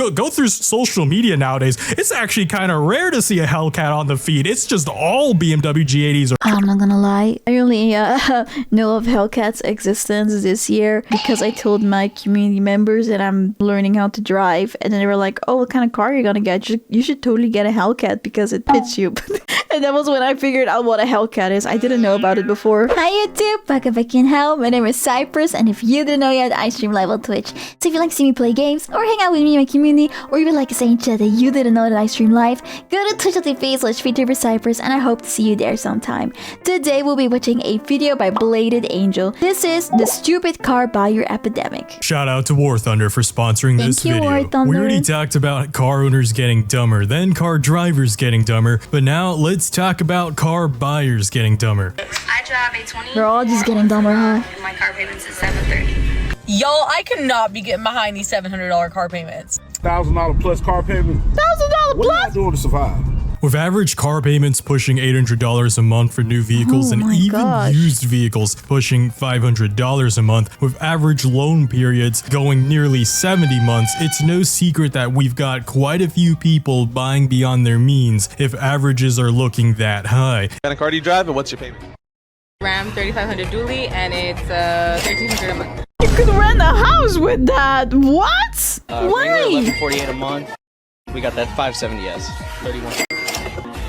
go through social media nowadays. It's actually kind of rare to see a Hellcat on the feed. It's just all BMW G80s. I'm not gonna lie, I only know of Hellcat's existence this year because I told my community members that I'm learning how to drive, and then they were like, oh, what kind of car are you gonna get? You should totally get a Hellcat because it fits you. And that was when I figured out what a Hellcat is. I didn't know about it before. Hi YouTube, welcome back in hell. My name is Cypress, and if you didn't know yet, I stream live on Twitch. So if you like to see me play games, or hang out with me in my community, or even like to say in chat that you didn't know that I stream live, go to twitch.tv/vtuber and I hope to see you there sometime. Today we'll be watching a video by Bladed Angel. This is the stupid car buyer epidemic. Shout out to War Thunder for sponsoring this video. War Thunder. We already talked about car owners getting dumber, then car drivers getting dumber, but now let's talk about car buyers getting dumber. I drive a 20. They're all just getting dumber, huh? And my car payments is $730. Yo, I cannot be getting behind these $700 car payments. $1,000 plus car payment. $1,000 What are you doing to survive? With average car payments pushing $800 a month for new vehicles and even used vehicles pushing $500 a month, with average loan periods going nearly 70 months, it's no secret that we've got quite a few people buying beyond their means if averages are looking that high. What kind of car do you drive and what's your payment? Ram 3500 dually and it's $1,300 a month. You could rent a house with that. What? Why? $1148 a month. We got that 570S, 31.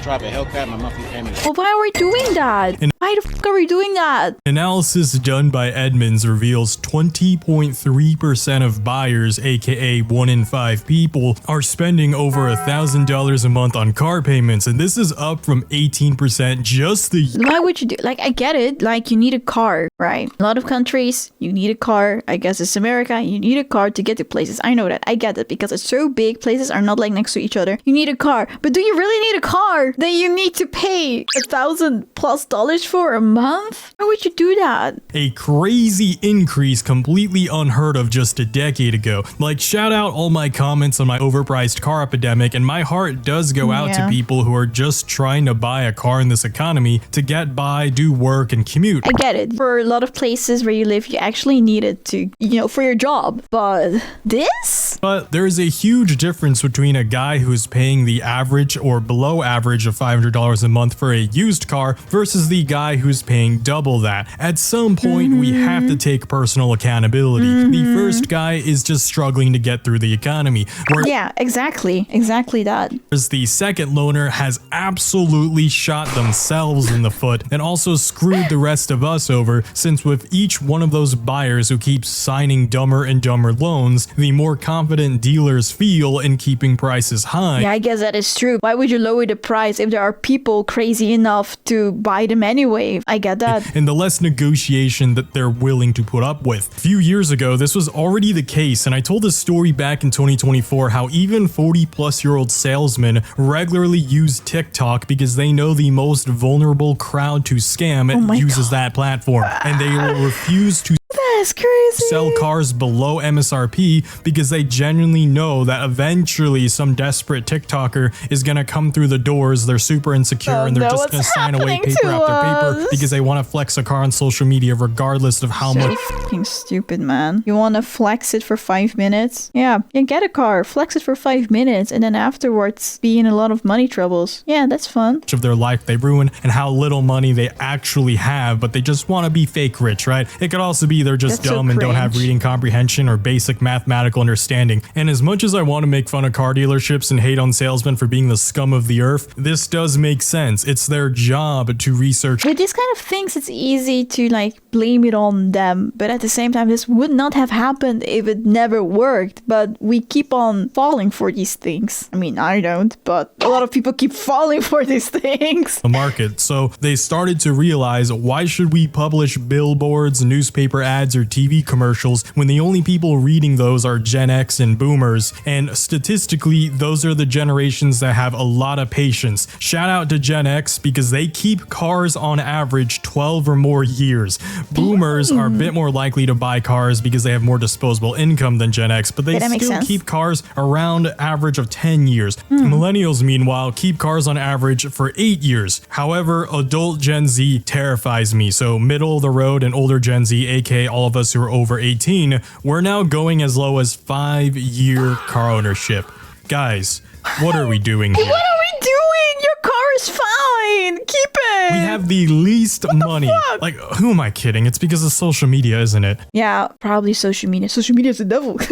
Drive a Hellcat, my monthly payment. Well, why are we doing that? Why the fuck are we doing that? Analysis done by Edmunds reveals 20.3% of buyers, aka 1 in 5 people, are spending over $1,000 a month on car payments, and this is up from 18% just the Why would you do? Like, I get it. Like, you need a car, right? A lot of countries, you need a car. I guess it's America. You need a car to get to places. I know that. I get it because it's so big. Places are not like next to each other. You need a car, but do you really need a car that you need to pay $1,000+ for a month? Why would you do that? a crazy increase completely unheard of just a decade ago. Like, shout out all my comments on my overpriced car epidemic, and my heart does go out to people who are just trying to buy a car in this economy to get by, do work, and commute. I get it. For a lot of places where you live, you actually need it to, for your job. But this? But there's a huge difference between a guy who's paying the average or below average of $500 a month for a used car versus the guy who's paying double that. At some point, we have to take personal accountability. The first guy is just struggling to get through the economy. Yeah, exactly. Exactly that. Whereas the second loaner has absolutely shot themselves in the foot and also screwed the rest of us over, since with each one of those buyers who keeps signing dumber and dumber loans, the more confident dealers feel in keeping prices high. Yeah, I guess that is true. Why would you lower the price if there are people crazy enough to buy them anyway? I get that. And the less negotiation that they're willing to put up with. A few years ago, this was already the case, and I told a story back in 2024 how even 40-plus-year-old salesmen regularly use TikTok because they know the most vulnerable crowd to scam uses that platform, and they will refuse to That's crazy. sell cars below MSRP because they genuinely know that eventually some desperate TikToker is going to come through the doors. They're super insecure and they're just going to sign away paper after paper because they want to flex a car on social media regardless of how much. Fucking stupid, man. You want to flex it for 5 minutes? Yeah, get a car, flex it for 5 minutes, and then afterwards be in a lot of money troubles. Yeah, that's fun. Of their life they ruin and how little money they actually have, but they just want to be fake rich, right? It could also be they're just dumb and don't have reading comprehension or basic mathematical understanding. And as much as I want to make fun of car dealerships and hate on salesmen for being the scum of the earth, this does make sense. It's their job to research. With these kind of things, it's easy to blame it on them, but at the same time, this would not have happened if it never worked. But we keep on falling for these things. I mean, I don't, but a lot of people keep falling for these things. The market. So they started to realize, why should we publish billboards, newspaper ads, or TV commercials when the only people reading those are Gen X and boomers? And statistically, those are the generations that have a lot of patience. Shout out to Gen X because they keep cars on average 12 or more years. Boomers are a bit more likely to buy cars because they have more disposable income than Gen X, but they still keep cars around average of 10 years. Millennials, meanwhile, keep cars on average for 8 years. However, adult Gen Z terrifies me. So middle of the road and older Gen Z, aka all of of us who are over 18, we're now going as low as 5-year car ownership. Guys, what are we doing here? What are we doing? Your car is fine. Keep it. We have the least money. Like, who am I kidding? It's because of social media, isn't it? Yeah, probably social media. Social media is the devil. I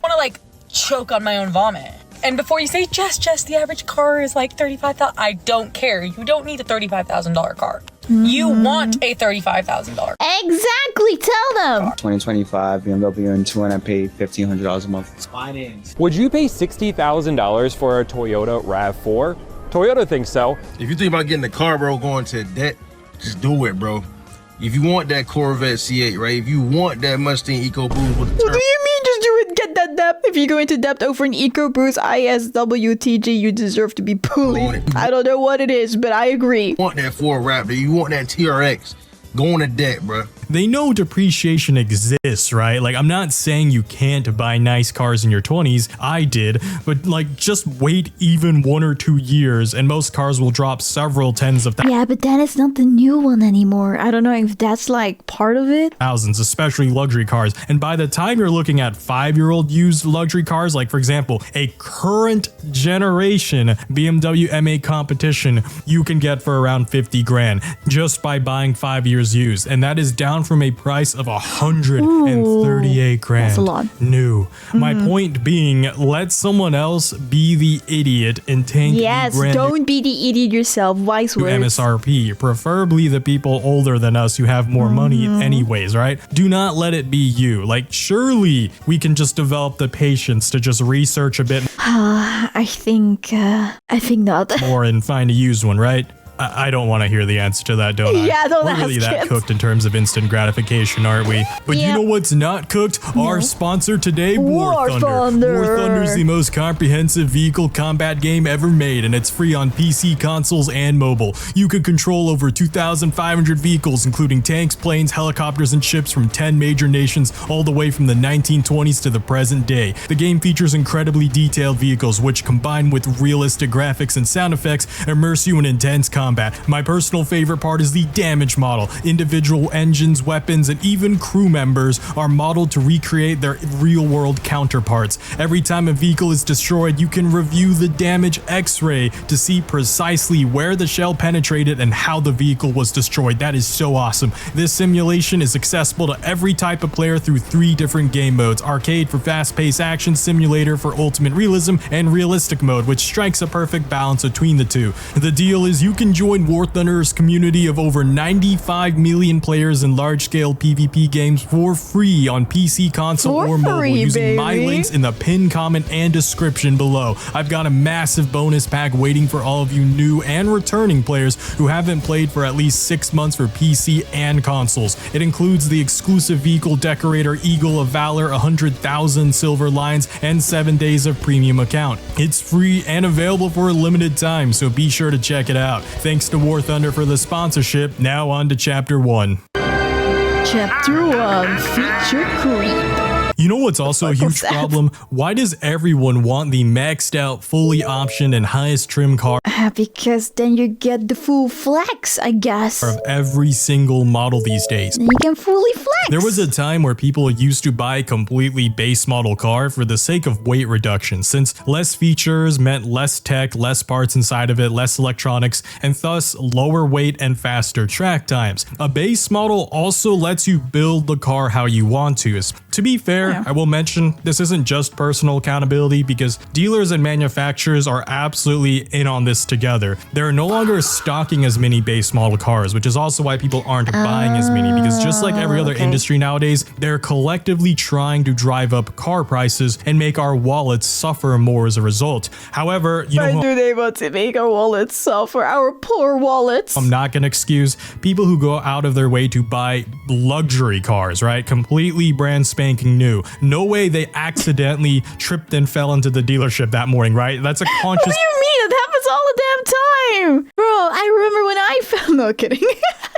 want to like choke on my own vomit. And before you say, Jess, the average car is like $35,000. I don't care. You don't need a $35,000 car. You want a $35,000. Exactly. Tell them. 2025 BMW and 2 and I pay $1,500 a month. It's finance. Would you pay $60,000 for a Toyota RAV4? Toyota thinks so. If you think about getting a car, bro, going to debt, just do it, bro. If you want that Corvette C8, right? If you want that Mustang EcoBoost with the What do you mean? Just do it. Get that debt. If you go into debt over an EcoBoost ISWTG, you deserve to be bullied. I don't know what it is, but I agree. you want that Ford Raptor, you want that TRX, go into debt, bro. They know depreciation exists, right? Like, I'm not saying you can't buy nice cars in your 20s. I did, but like, just wait even 1 or 2 years and most cars will drop several tens of Yeah, but then it's not the new one anymore. I don't know if that's like part of it. thousands, especially luxury cars. And by the time you're looking at 5-year-old used luxury cars, like for example, a current generation BMW M8 Competition, you can get for around 50 grand just by buying 5 years used. And that is down from a price of 138 grand. That's a lot. New. My point being, let someone else be the idiot and tank Yes, the brand new don't be the idiot yourself. Wise words. MSRP, preferably the people older than us who have more money anyways, right? Do not let it be you. Like, surely we can just develop the patience to just research a bit I think not. more and find a used one, right? I don't want to hear the answer to that, don't I? Yeah, don't We're really ask that it. cooked in terms of instant gratification, aren't we? But you Yeah. know what's not cooked? Our sponsor today, War War Thunder. Thunder. War Thunder's the most comprehensive vehicle combat game ever made, and it's free on PC, consoles, and mobile. You can control over 2,500 vehicles, including tanks, planes, helicopters, and ships from 10 major nations, all the way from the 1920s to the present day. The game features incredibly detailed vehicles, which combined with realistic graphics and sound effects, immerse you in intense combat. My personal favorite part is the damage model. Individual engines, weapons, and even crew members are modeled to recreate their real-world counterparts. Every time a vehicle is destroyed, you can review the damage X-ray to see precisely where the shell penetrated and how the vehicle was destroyed. That is so awesome. This simulation is accessible to every type of player through 3 different game modes: arcade for fast-paced action, simulator for ultimate realism, and realistic mode, which strikes a perfect balance between the two. The deal is you can join War Thunder's community of over 95 million players in large-scale PvP games for free on PC, console, For or mobile free, using my baby. links in the pinned comment and description below. I've got a massive bonus pack waiting for all of you new and returning players who haven't played for at least 6 months for PC and consoles. It includes the exclusive vehicle decorator Eagle of Valor, 100,000 silver lions, and 7 days of premium account. It's free and available for a limited time, so be sure to check it out. Thanks to War Thunder for the sponsorship. Now on to Chapter 1. Chapter 1, Feature Creep. You know what's also a Like huge that. problem? Why does everyone want the maxed out, fully optioned, and highest trim car Because then you get the full flex, I guess. of every single model these days? Then you can fully flex. There was a time where people used to buy a completely base model car for the sake of weight reduction, since less features meant less tech, less parts inside of it, less electronics, and thus lower weight and faster track times. A base model also lets you build the car how you want to. To be fair, I will mention this isn't just personal accountability, because dealers and manufacturers are absolutely in on this together. They're no longer stocking as many base model cars, which is also why people aren't buying as many, because just like every other industry nowadays, they're collectively trying to drive up car prices and make our wallets suffer more as a result. However, you know who do they want to make our wallets suffer? Our poor wallets. I'm not gonna excuse people who go out of their way to buy luxury cars, right? Completely brand spanking new. No way they accidentally tripped and fell into the dealership that morning, right? That's a What conscious do you mean? It happens all the damn time. Bro, I remember when I fell. No kidding.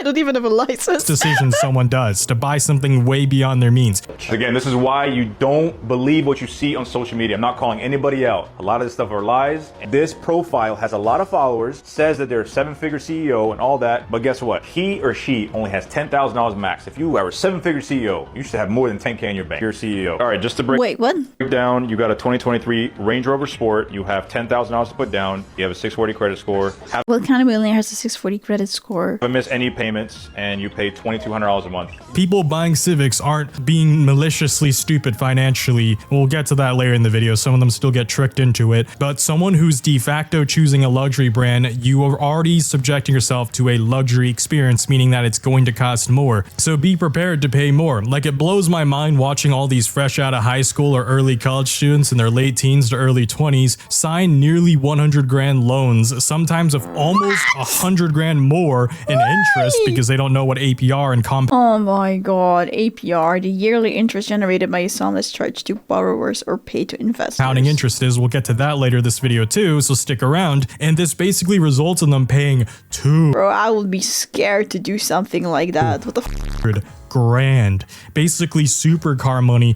don't even have a license. decision someone does to buy something way beyond their means. Again, this is why you don't believe what you see on social media. I'm not calling anybody out. A lot of this stuff are lies. This profile has a lot of followers, says that they're a 7-figure CEO and all that, but guess what? He or she only has $10,000 max. If you are a 7-figure CEO, you should have more than 10K in your bank. You're a CEO. All right, just to break Wait, what? down, you got a 2023 Range Rover Sport. You have $10,000 to put down. You have a 640 credit score. What kind of millionaire has a 640 credit score? Haven't missed any payments, and you pay $2,200 a month. People buying Civics aren't being maliciously stupid financially. We'll get to that later in the video. Some of them still get tricked into it. But someone who's de facto choosing a luxury brand, you are already subjecting yourself to a luxury experience, meaning that it's going to cost more. So be prepared to pay more. Like, it blows my mind watching all these fresh out of high school or early college students in their late teens to early 20s sign nearly 100 grand loans, sometimes of almost 100 grand more in interest because they don't know what APR and Oh my god, APR, the yearly interest generated by a sum that's charged to borrowers or paid to investors. compounding interest is. We'll get to that later this video too, so stick around. And this basically results in them paying Bro, I would be scared to do something like that. What the f? grand, basically supercar money,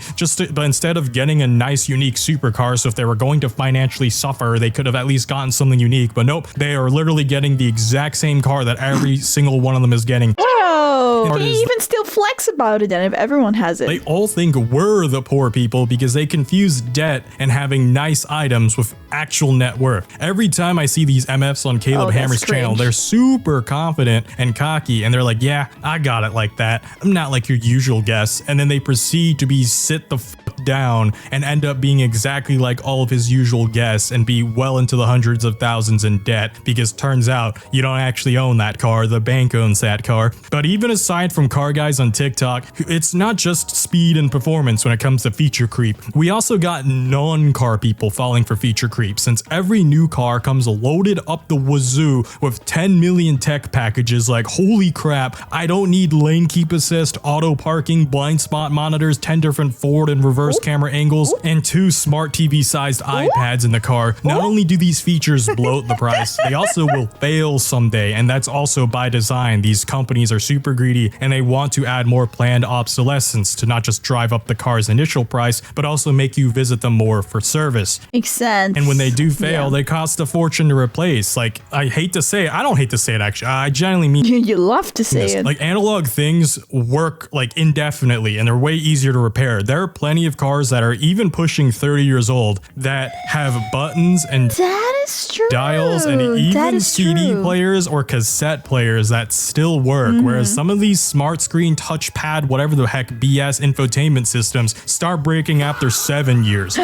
but instead of getting a nice unique supercar, so if they were going to financially suffer, they could have at least gotten something unique, but nope, they are literally getting the exact same car that every single one of them is getting. Whoa, can you even still flex about it then if everyone has it? They all think we're the poor people because they confuse debt and having nice items with actual net worth. Every time I see these MFs on Caleb Hammer's channel, they're super confident and cocky, and they're like, yeah, I got it like that. I'm not like your usual guest. And then they proceed to be sit the f down and end up being exactly like all of his usual guests and be well into the hundreds of thousands in debt because turns out you don't actually own that car, the bank owns that car. But even aside from car guys on TikTok, it's not just speed and performance when it comes to feature creep. We also got non-car people falling for feature creep, since every new car comes loaded up the wazoo with 10 million tech packages like, holy crap, I don't need lane keep assist, auto parking, blind spot monitors, 10 different forward and reverse camera angles, and 2 smart TV sized iPads in the car. Not only do these features bloat the price, they also will fail someday, and that's also by design. These companies are super greedy and they want to add more planned obsolescence to not just drive up the car's initial price, but also make you visit them more for service. Makes sense. And when they do fail, they cost a fortune to replace. Like, I hate to say it, I don't hate to say it actually, I genuinely mean you love to say it. Like, analog things work like indefinitely and they're way easier to repair. There are plenty of cars that are even pushing 30 years old that have buttons and that is true. Dials and even CD players or cassette players that still work, whereas some of these smart screen, touchpad, whatever the heck BS infotainment systems start breaking after 7 years.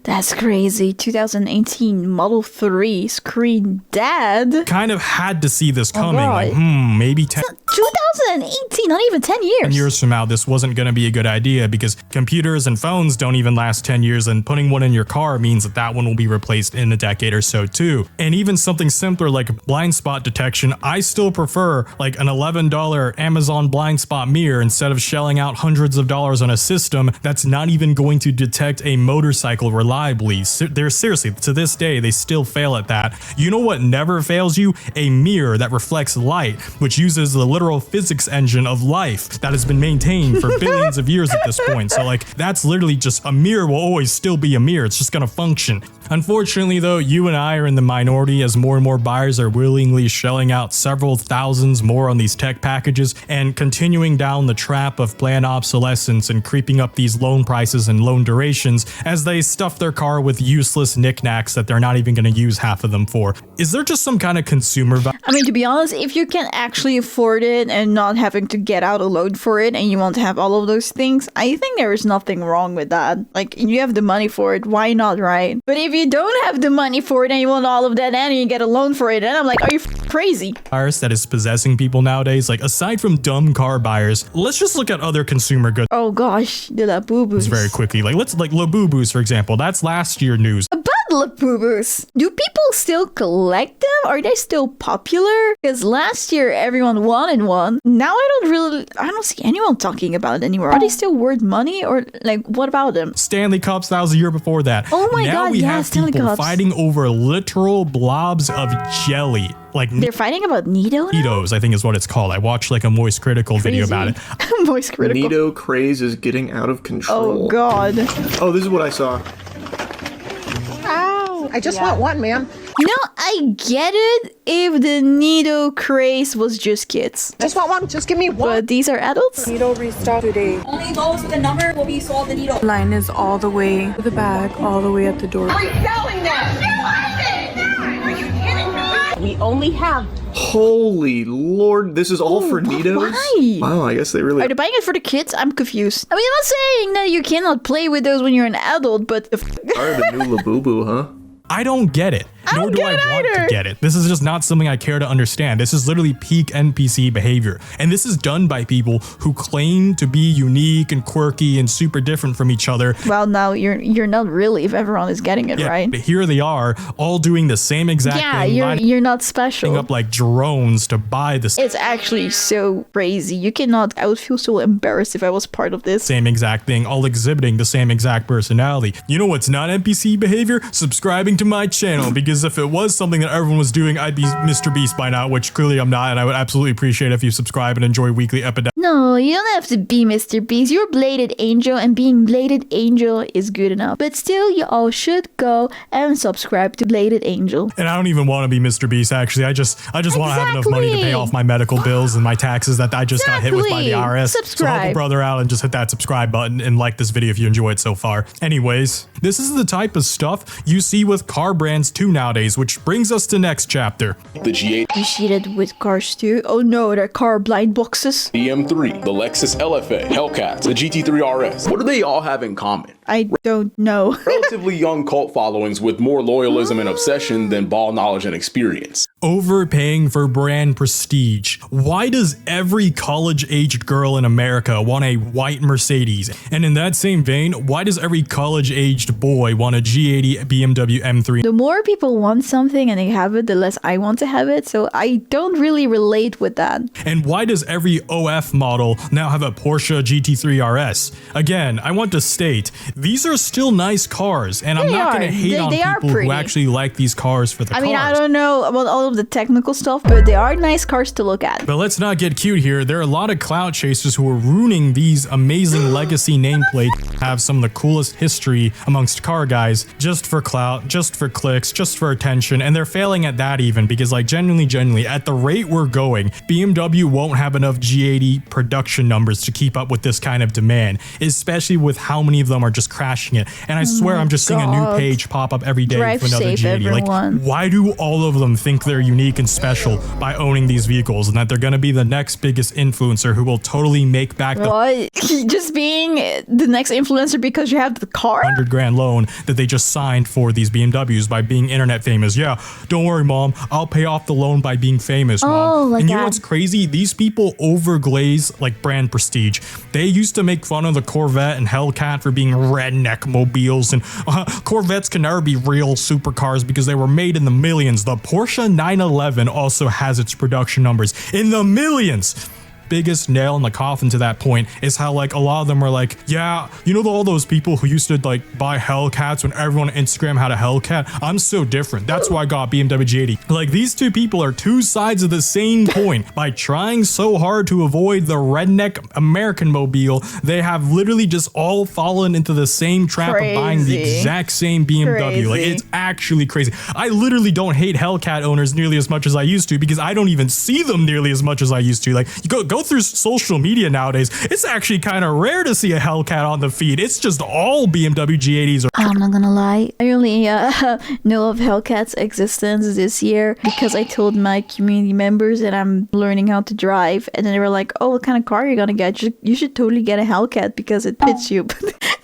That's crazy. 2018 Model 3 screen dead. Kind of had to see this coming. Like, maybe 10 2018, not even 10 years. 10 years from now, this wasn't going to be a good idea because computers and phones don't even last 10 years, and putting one in your car means that that one will be replaced in a decade or so too. And even something simpler like blind spot detection, I still prefer like an $11 Amazon blind spot mirror instead of shelling out hundreds of dollars on a system that's not even going to detect a motorcycle reliably. They're seriously, to this day, they still fail at that. You know what never fails you? A mirror that reflects light, which uses the literal physics engine of life that has been maintained for billions of years at this point. So like, that's literally just, a mirror will always still be a mirror. It's just gonna function. Unfortunately though, you and I are in the minority as more and more buyers are willingly shelling out several thousands more on these tech packages and continuing down the trap of planned obsolescence and creeping up these loan prices and loan durations as they stuff their car with useless knickknacks that they're not even going to use half of them for. Is there just some kind of consumer value? I mean, to be honest, if you can actually afford it and not having to get out a loan for it and you want to have all of those things, I think there is nothing wrong with that. Like, you have the money for it, why not, right? But if you don't have the money for it and you want all of that and you get a loan for it, and I'm like, are you crazy? Virus that is possessing people nowadays, like aside from dumb car buyers, let's just look at other consumer goods. Oh gosh, the Labubus. Very quickly, like let's like Labubus for example. That's last year news. About about Lapubus? Do people still collect them? Are they still popular? Because last year everyone wanted one. Now I don't see anyone talking about it anymore. Are they still worth money, or like what about them? Stanley Cups, that was the year before that. Oh my now god, we yeah, have Stanley people Cups. fighting over literal blobs of jelly. Like They're fighting about Nido now? Neatos, I think is what it's called. I watched like a Moist Critical video about it. Moist critical. Nido craze is getting out of control. Oh god. Oh, this is what I saw. Ow! I just want one, ma'am. No, I get it if the Nido craze was just kids. Just want one. Just give me one. But these are adults? Nido restock today. Only those with a number will be sold the needle. Line is all the way to the back, all the way at the door. Selling them. Are you kidding me? We only have. Holy lord, this is all for Nidos? Why? Wow, I guess they really... Are they buying it for the kids? I'm confused. I mean, I'm not saying that you cannot play with those when you're an adult, but are the new Labubu, huh? I don't get it. Nor do I want to get it. This is just not something I care to understand. This is literally peak NPC behavior. And this is done by people who claim to be unique and quirky and super different from each other. well, now you're not really if everyone is getting it, Yeah, right? but here they are, all doing the same exact Yeah, thing, lining you're not special. up like drones to buy the It's actually so crazy. You cannot. I would feel so embarrassed if I was part of this. same exact thing, all exhibiting the same exact personality. You know what's not NPC behavior? Subscribing to my channel, because if it was something that everyone was doing, I'd be Mr. Beast by now, which clearly I'm not, and I would absolutely appreciate it if you subscribe and enjoy weekly Epidemic. No, you don't have to be Mr. Beast. You're Bladed Angel, and being Bladed Angel is good enough. But still, you all should go and subscribe to Bladed Angel. And I don't even want to be Mr. Beast, actually. I just want to have enough money to pay off my medical bills and my taxes that I just got hit with by the IRS. So help a Subscribe. brother out and just hit that subscribe button and like this video if you enjoyed so far. Anyways, this is the type of stuff you see with car brands too nowadays, which brings us to next chapter. The G8 You see that with cars too? Oh no, they're car blind boxes. EM3, the Lexus LFA, Hellcats, the GT3 RS. What do they all have in common? I don't know. Relatively young cult followings with more loyalism and obsession than ball knowledge and experience. Overpaying for brand prestige. Why does every college-aged girl in America want a white Mercedes? And in that same vein, why does every college-aged boy want a G80 BMW M3? The more people want something and they have it, the less I want to have it. So I don't really relate with that. And why does every OF model now have a Porsche GT3 RS? Again, I want to state, these are still nice cars, and I'm They not going to are. hate on They are people who pretty. actually like these cars for the I cars. mean, I don't know about all of the technical stuff, but they are nice cars to look at. But let's not get cute here. There are a lot of clout chasers who are ruining these amazing legacy nameplates, have some of the coolest history amongst car guys, just for clout, just for clicks, just for attention, and they're failing at that even, because like genuinely, at the rate we're going, BMW won't have enough G80 production numbers to keep up with this kind of demand, especially with how many of them are just crashing it. And I swear I'm just seeing a new God. page pop up every day Drive for another safe, G80. everyone. Like, why do all of them think they're unique and special by owning these vehicles, and that they're going to be the next biggest influencer who will totally make back the What? Just being the next influencer because you have the car? $100,000 loan that they just signed for these BMWs by being internet famous? Yeah, don't worry, mom, I'll pay off the loan by being famous, mom. Oh, like and you know that. what's crazy? These people overglaze like brand prestige. They used to make fun of the Corvette and Hellcat for being redneck mobiles, and Corvettes can never be real supercars because they were made in the millions. The Porsche 911 also has its production numbers in the millions. Biggest nail in the coffin to that point is how like a lot of them are like, yeah, you know, all those people who used to like buy Hellcats when everyone on Instagram had a Hellcat? I'm so different. That's why I got BMW G80. Like, these two people are two sides of the same coin. By trying so hard to avoid the redneck American mobile, they have literally just all fallen into the same trap of buying the Crazy. exact same BMW. Like, Crazy. it's actually crazy. I literally don't hate Hellcat owners nearly as much as I used to, because I don't even see them nearly as much as I used to. Like, you go through social media nowadays, it's actually kind of rare to see a Hellcat on the feed. It's just all BMW G80s. I'm not gonna lie. I only know of Hellcat's existence this year because I told my community members that I'm learning how to drive, and then they were like, "Oh, what kind of car are you gonna get? You should totally get a Hellcat because it fits you."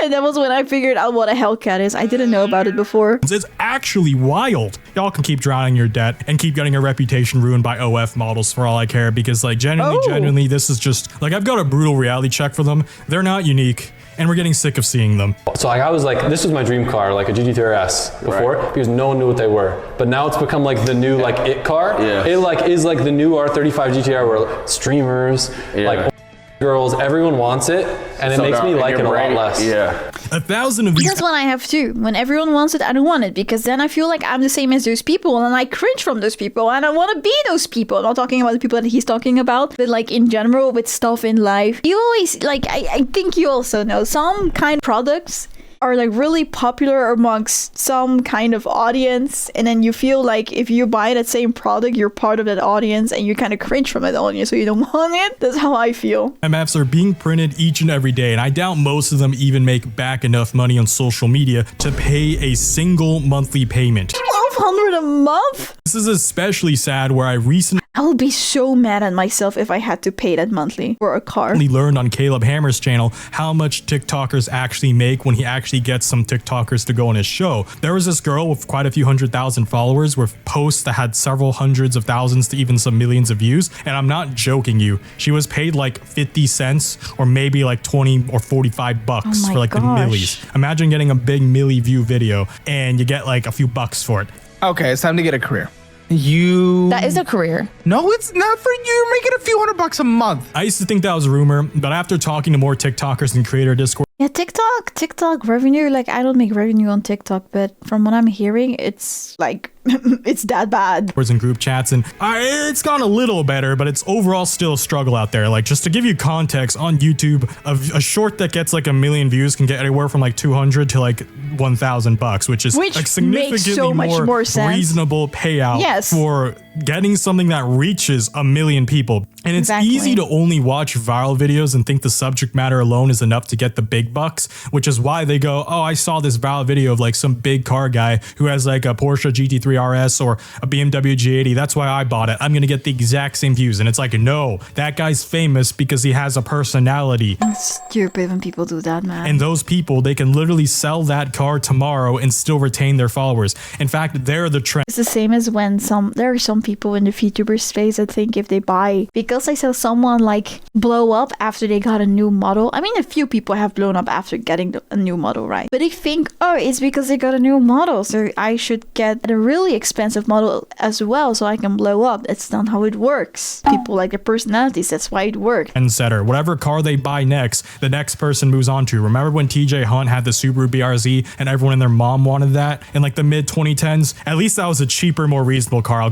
And And that was when I figured out what a Hellcat is. I didn't know about it before. It's actually wild. Y'all can keep drowning your debt and keep getting your reputation ruined by OF models for all I care, because like genuinely, this is just like, I've got a brutal reality check for them. They're not unique, and we're getting sick of seeing them. So like I was like, this was my dream car, like a GT3 RS before, because no one knew what they were. But now it's become like the new like it car. Yeah. It like is like the new R35 GTR where streamers, like girls, everyone wants it, and it makes me like it a lot less. Yeah. 1,000 of these. That's what I have too. When everyone wants it, I don't want it, because then I feel like I'm the same as those people, and I cringe from those people, and I want to be those people. I'm not talking about the people that he's talking about, but like in general with stuff in life. You always, like, I think you also know some kind of products are like really popular amongst some kind of audience, and then you feel like if you buy that same product, you're part of that audience, and you kind of cringe from that audience, so you don't want it. That's how I feel. MFs are being printed each and every day, and I doubt most of them even make back enough money on social media to pay a single monthly payment. $1,200 a month? This is especially sad where I recently I would be so mad at myself if I had to pay that monthly for a car. learned on Caleb Hammer's channel how much TikTokers actually make when he actually gets some TikTokers to go on his show. There was this girl with quite a few 100,000 followers with posts that had several hundreds of thousands to even some millions of views, and I'm not joking you. She was paid like 50 cents or maybe like 20 or 45 bucks for like the millies. Imagine getting a big milli view video and you get like a few bucks for it. Okay, it's time to get a career. That is a career. No, it's not for you. You're making a few $100 a month. I used to think that was a rumor, but after talking to more TikTokers and creator Discord, Yeah, TikTok revenue, like I don't make revenue on TikTok, but from what I'm hearing, it's like, it's that bad. words in group chats, and it's gone a little better, but it's overall still a struggle out there. Like, just to give you context, on YouTube, a short that gets like 1 million views can get anywhere from like 200 to like 1,000 bucks, which is like significantly makes so much more sense. reasonable payout Yes. for getting something that reaches 1 million people. And it's easy to only watch viral videos and think the subject matter alone is enough to get the big bucks, which is why they go, oh, I saw this viral video of like some big car guy who has like a Porsche GT3 RS or a BMW G80. That's why I bought it. I'm going to get the exact same views. And it's like, no, that guy's famous because he has a personality. It's stupid when people do that, man. And those people, they can literally sell that car tomorrow and still retain their followers. In fact, they're the trend. It's the same as when there are some people in the VTuber space that think if they buy, because I saw someone like blow up after they got a new model. I mean, a few people have blown up after getting a new model, right? But they think, oh, it's because they got a new model, so I should get a really expensive model as well so I can blow up. That's not how it works. People like their personalities, that's why it works. And setter. Whatever car they buy next, the next person moves on to. Remember when TJ Hunt had the Subaru BRZ and everyone and their mom wanted that in like the mid 2010s? At least that was a cheaper, more reasonable car. I'll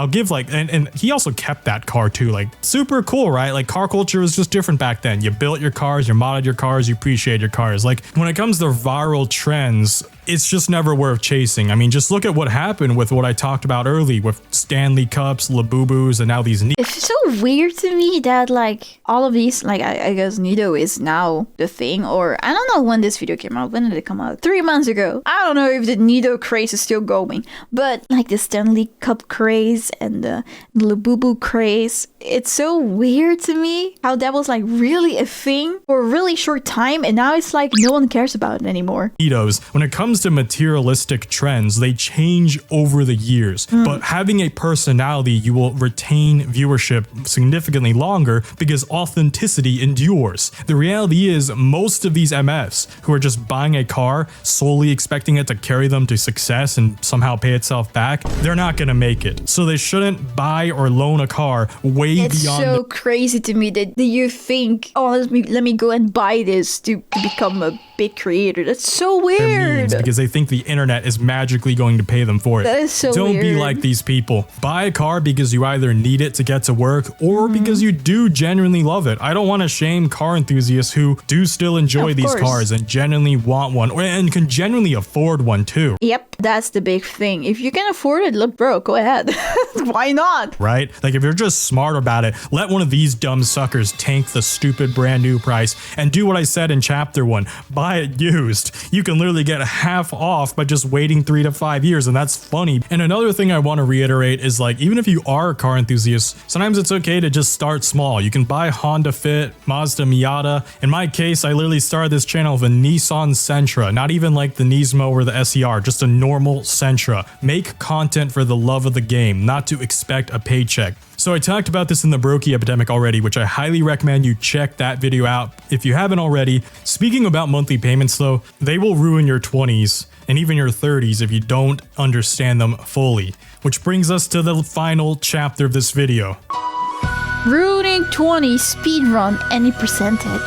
give like, and he also kept that car too. Like, super cool, right? Like, car culture was just different back then. You built your cars, you modded your cars, you appreciate your cars. Like, when it comes to viral trends, it's just never worth chasing. I mean, just look at what happened with what I talked about early with Stanley Cups, Labubus, and now these. It's so weird to me that like all of these, like I guess Nido is now the thing, or I don't know when this video came out. When did it come out? 3 months ago. I don't know if the Nido craze is still going, but like the Stanley Cup craze and the Labubu craze, it's so weird to me how that was like really a thing for a really short time, and now it's like no one cares about it anymore. When it comes to materialistic trends, they change over the years, but having a personality, you will retain viewership significantly longer because authenticity endures. The reality is most of these MFs who are just buying a car solely expecting it to carry them to success and somehow pay itself back, they're not going to make it. So they shouldn't buy or loan a car way beyond. It's so crazy to me that you think, oh, let me go and buy this to become a big creator. That's so weird. Because they think the internet is magically going to pay them for it. That is so Don't weird. be like these people. Buy a car because you either need it to get to work or because you do genuinely love it. I don't want to shame car enthusiasts who do still enjoy these cars and genuinely want one and can genuinely afford one too. Yep, that's the big thing. If you can afford it, look, bro, go ahead. Why not? Right? Like, if you're just smart about it, let one of these dumb suckers tank the stupid brand new price and do what I said in chapter 1. Buy buy it used. You can literally get half off by just waiting 3 to 5 years, and that's funny. And another thing I want to reiterate is like, even if you are a car enthusiast, sometimes it's okay to just start small. You can buy Honda Fit, Mazda Miata. In my case, I literally started this channel with a Nissan Sentra, not even like the Nismo or the SER, just a normal Sentra. Make content for the love of the game, not to expect a paycheck. So I talked about this in the Brokey Epidemic already, which I highly recommend you check that video out if you haven't already. Speaking about monthly payments though, they will ruin your 20s and even your 30s if you don't understand them fully. Which brings us to the final chapter of this video. Ruining 20 speedrun any percentage.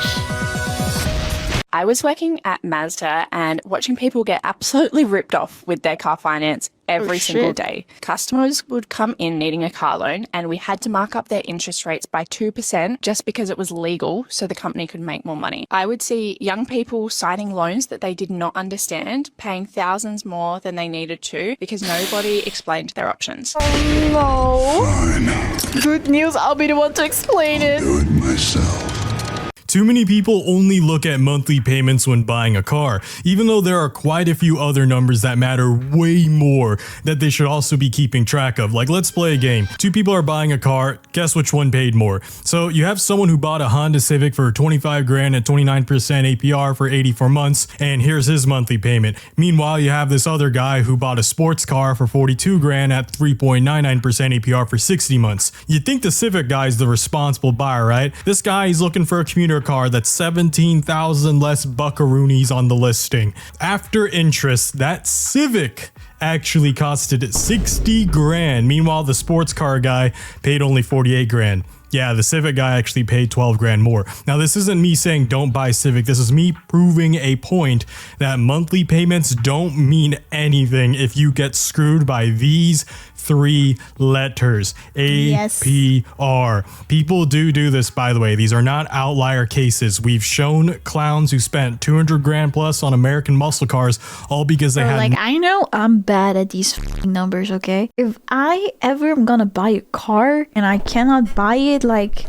I was working at Mazda and watching people get absolutely ripped off with their car finance every single day. Customers would come in needing a car loan and we had to mark up their interest rates by 2% just because it was legal so the company could make more money. I would see young people signing loans that they did not understand, paying thousands more than they needed to because nobody explained their options. Oh no. Good news, I'll be the one to explain it. Do it myself. Too many people only look at monthly payments when buying a car, even though there are quite a few other numbers that matter way more that they should also be keeping track of. Like, let's play a game. 2 people are buying a car, guess which one paid more? So you have someone who bought a Honda Civic for 25 grand at 29% APR for 84 months, and here's his monthly payment. Meanwhile, you have this other guy who bought a sports car for 42 grand at 3.99% APR for 60 months. You'd think the Civic guy is the responsible buyer, right? This guy is looking for a commuter car that's 17,000 less buckaroonies on the listing. After interest, that Civic actually costed 60 grand. Meanwhile, the sports car guy paid only 48 grand. Yeah, the Civic guy actually paid 12 grand more. Now, this isn't me saying don't buy Civic. This is me proving a point that monthly payments don't mean anything if you get screwed by these 3 letters. APR. People do this, by the way. These are not outlier cases. We've shown clowns who spent 200 grand plus on American muscle cars all because they had... Like, I know I'm bad at these numbers, okay? If I ever am gonna buy a car and I cannot buy it like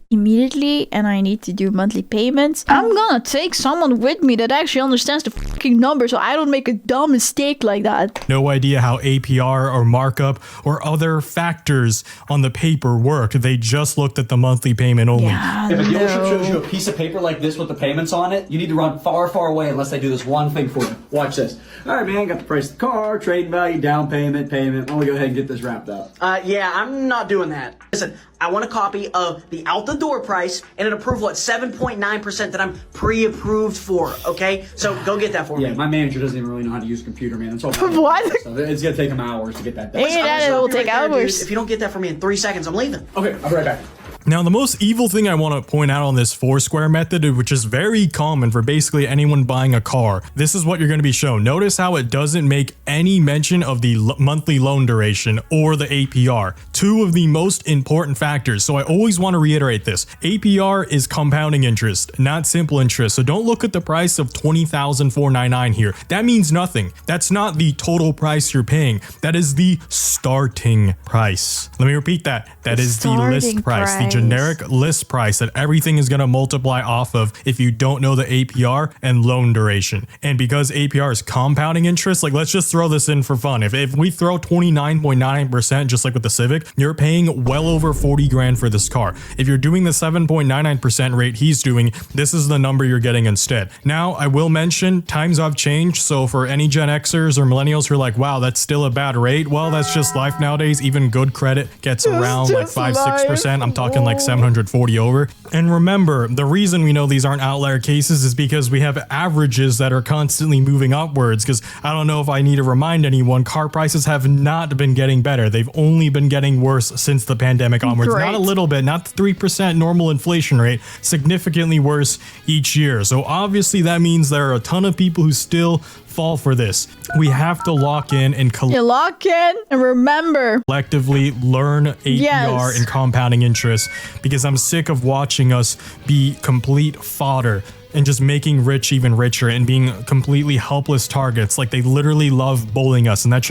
immediately and I need to do monthly payments, I'm gonna take someone with me that actually understands the fucking number so I don't make a dumb mistake like that. No idea how APR or markup or other factors on the paper work. They just looked at the monthly payment only. Yeah, if a dealership shows you a piece of paper like this with the payments on it, you need to run far, far away unless they do this one thing for you. Watch this. All right, man, got the price of the car, trade value, down payment. Why don't we go ahead and get this wrapped up? Yeah, I'm not doing that. Listen, I want a copy of the out-the-door price and an approval at 7.9% that I'm pre-approved for, okay? So go get that for me. Yeah, my manager doesn't even really know how to use a computer, man. It's all What? So it's gonna take him hours to get that done. It will take hours. If you don't get that for me in 3 seconds, I'm leaving. Okay, I'll be right back. Now, the most evil thing I want to point out on this Foursquare method, which is very common for basically anyone buying a car, this is what you're going to be shown. Notice how it doesn't make any mention of the monthly loan duration or the APR, 2 of the most important factors. So I always want to reiterate this. APR is compounding interest, not simple interest. So don't look at the price of $20,499 here. That means nothing. That's not the total price you're paying. That is the starting price. Let me repeat that. That is the list price, the generic list price that everything is going to multiply off of if you don't know the APR and loan duration. And because APR is compounding interest, like, let's just throw this in for fun. If we throw 29.99%, just like with the Civic, you're paying well over 40 grand for this car. If you're doing the 7.99% rate he's doing, this is the number you're getting instead. Now, I will mention times have changed. So for any Gen Xers or millennials who are like, wow, that's still a bad rate. Well, that's just life nowadays. Even good credit gets around like 5-6%. I'm talking like 740 over. And remember, the reason we know these aren't outlier cases is because we have averages that are constantly moving upwards. Because I don't know if I need to remind anyone, car prices have not been getting better. They've only been getting worse since the pandemic onwards. Not a little bit, not the 3% normal inflation rate, significantly worse each year. So obviously that means there are a ton of people who still fall for this. We have to lock in and lock in and remember, collectively learn APR and compounding interest, because I'm sick of watching us be complete fodder and just making rich even richer and being completely helpless targets. Like, they literally love bullying us, and that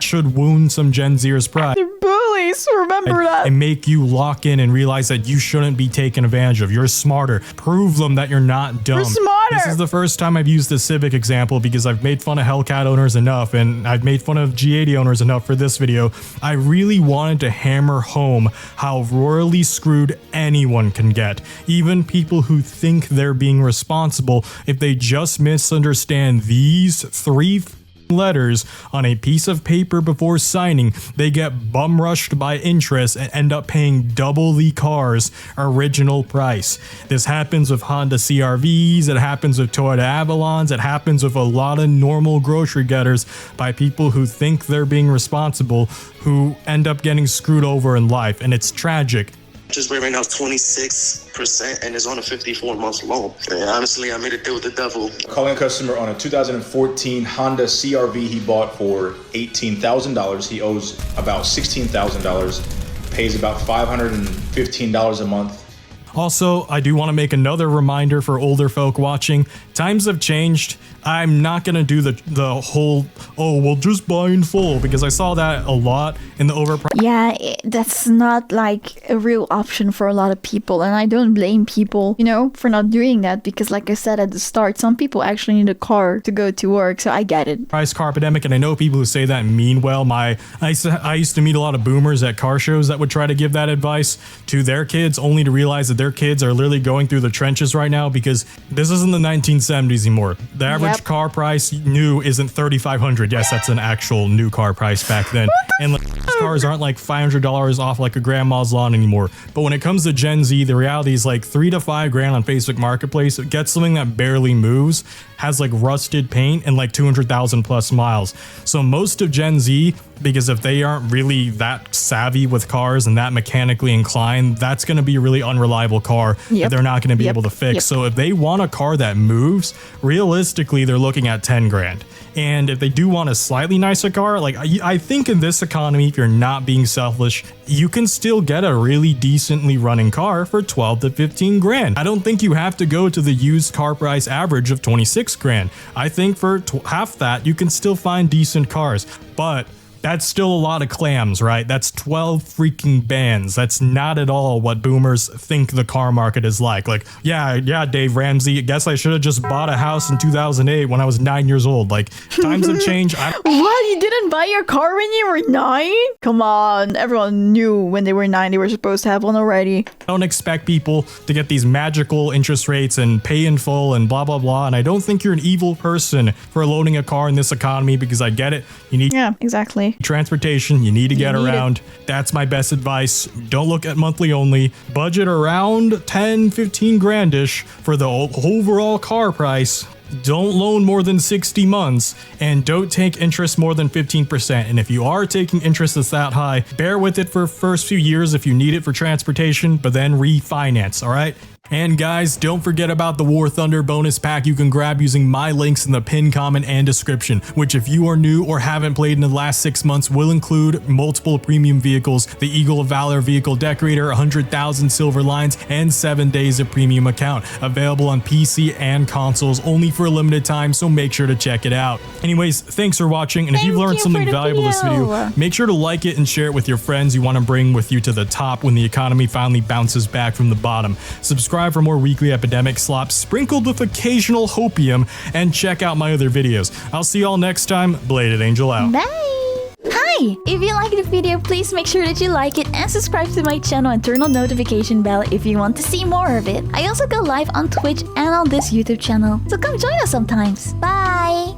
should wound some Gen Zers' pride. They're bullies, remember? remember that. And make you lock in and realize that you shouldn't be taken advantage of. You're smarter. Prove them that you're not dumb. You're smarter. This is the first time I've used the Civic example because I've made fun of Hellcat owners enough and I've made fun of G80 owners enough for this video. I really wanted to hammer home how royally screwed anyone can get. Even people who think they're being responsible, if they just misunderstand these 3 letters on a piece of paper before signing, they get bum rushed by interest and end up paying double the car's original price. This happens with Honda CR-Vs, it happens with Toyota Avalons, it happens with a lot of normal grocery getters by people who think they're being responsible, who end up getting screwed over in life, and it's tragic. Just rate right now 26% and it's on a 54-month loan. And honestly, I made a deal with the devil. Calling a customer on a 2014 Honda CR-V he bought for $18,000. He owes about $16,000, pays about $515 a month. Also, I do want to make another reminder for older folk watching. Times have changed. I'm not going to do the whole, oh, well, just buy in full, because I saw that a lot in the overpriced. Yeah, that's not like a real option for a lot of people. And I don't blame people, you know, for not doing that. Because like I said at the start, some people actually need a car to go to work. So I get it. Price car epidemic, and I know people who say that and mean well. I used to meet a lot of boomers at car shows that would try to give that advice to their kids, only to realize that their kids are literally going through the trenches right now because this isn't the 1970s anymore. The average car price new isn't $3,500. Yes, that's an actual new car price back then. And like, cars aren't like $500 off like a grandma's lawn anymore. But when it comes to Gen Z, the reality is like $3 to $5 grand on Facebook Marketplace. It gets something that barely moves, has like rusted paint and like 200,000 plus miles. So most of Gen Z, because if they aren't really that savvy with cars and that mechanically inclined, that's going to be a really unreliable car that they're not going to be able to fix. So if they want a car that moves, realistically, they're looking at 10 grand. And if they do want a slightly nicer car, like I think in this economy, if you're not being selfish, you can still get a really decently running car for 12 to 15 grand. I don't think you have to go to the used car price average of 26 grand. I think for half that, you can still find decent cars. But that's still a lot of clams, right? That's 12 freaking bands. That's not at all what boomers think the car market is like. Like, yeah, Dave Ramsey, I guess I should have just bought a house in 2008 when I was 9 years old. Like, times have changed. What? You didn't buy your car when you were 9? Come on. Everyone knew when they were 9 they were supposed to have one already. I don't expect people to get these magical interest rates and pay in full and blah, blah, blah. And I don't think you're an evil person for loaning a car in this economy because I get it. You need transportation, you need to get around. That's my best advice. Don't look at monthly only. Budget around 10, 15 grandish for the overall car price. Don't loan more than 60 months and don't take interest more than 15%. And if you are taking interest that's that high, bear with it for the first few years if you need it for transportation, but then refinance, all right? And guys, don't forget about the War Thunder bonus pack you can grab using my links in the pinned comment and description, which if you are new or haven't played in the last 6 months will include multiple premium vehicles, the Eagle of Valor vehicle decorator, 100,000 silver lines, and 7 days of premium account. Available on PC and consoles only for a limited time, so make sure to check it out. Anyways, thanks for watching, and if you've learned something valuable this video, make sure to like it and share it with your friends you want to bring with you to the top when the economy finally bounces back from the bottom. Subscribe for more weekly Epidemic slops sprinkled with occasional hopium, and check out my other videos. I'll see y'all next time. Bladed Angel out. Bye! Hi! If you liked the video, please make sure that you like it and subscribe to my channel and turn on notification bell if you want to see more of it. I also go live on Twitch and on this YouTube channel, so come join us sometimes. Bye!